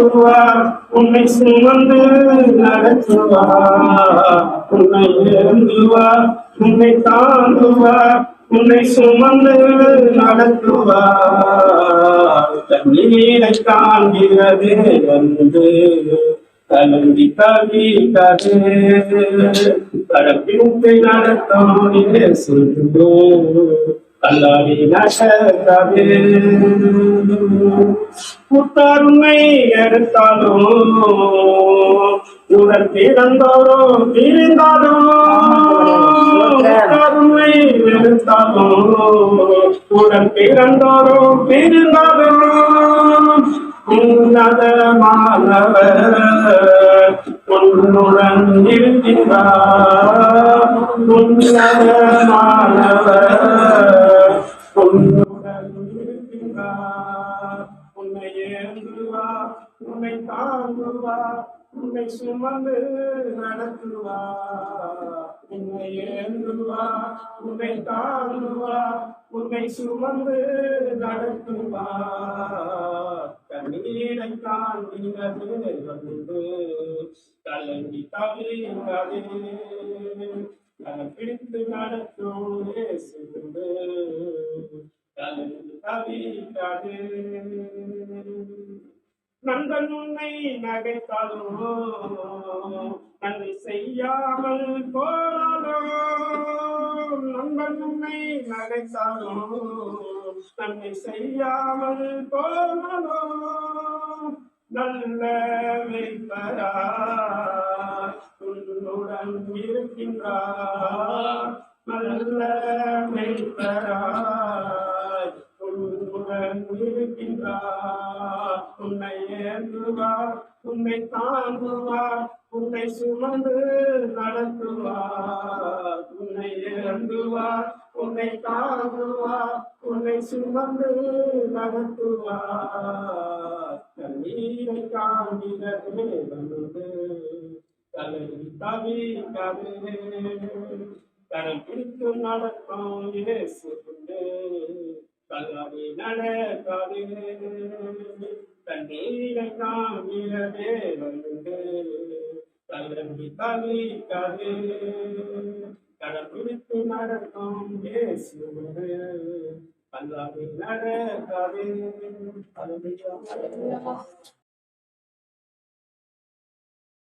தாங்குவார் உன்னை சுமந்து நடத்துவார் உன்னை ஏந்துவார் உன்னை தாங்குவார் உன்னை சுமந்து நடத்துவார் தண்ணீரை காண்கிறது வந்து கலங்கி தவித்தது கடப்பிட்டு நடத்தும் சொல்லுவோ கல்லாடி நடத்தவே புத்தாருமை எடுத்தாலும் உடன் பிறந்தோரோ பிரிந்தாலும் புத்தாருமை எடுத்தாலும் உடன் பிறந்தோரோ பிரிந்தாலும் உன்னதமானவர் உன்னுடன் இருக்கின்றார் உன்னதமானவர் உன்னுடன் இருக்கின்றார் உன்னை ஏந்துவார் உன்னை தாங்குவார் உன்னை சுமந்து நடத்துவார் உன்னை ஏந்துவார் உன்னை தாங்குவார் உன்னை சுமந்து நடத்துவார் கண்ணீரை காண்கிறது வந்து கலங்கி தவிர்க்காதே பிடித்து நடத்தும் இயேசுவே கலங்கி தவிர்க்காதே நண்பன் உன்னை நகைத்தாலும் நன்மை செய்யாமல் போனாலும் நண்பன் உன்னை நகைத்தாலும் நன்மை செய்யாமல் போனாலும் நல்ல வைப்பரார் உன்னுடன் இருக்கின்றார் நல்ல வைப்பரார் உன்னுடன் இருக்கின்றார் உன்னை ஏந்துவார் உன்னை தாங்குவார் உன்னை சுமந்து நடத்துவார் உன்னை ஏந்துவார் உன்னை தாங்குவார் உன்னை சுமந்து நடத்துவார் கண்ணீரை காண்கிறது வந்து கலங்கி தவிக்காதே கரம் பிடித்து நடக்கும் இயேசுவே கல்லாடி நடக்காதே கண்ணீரை காண்கிறதே வந்து கலங்கி தவிக்காதே கரம் பிடித்து நடக்கும் இயேசுவே கல்லாடி நடக்காதே.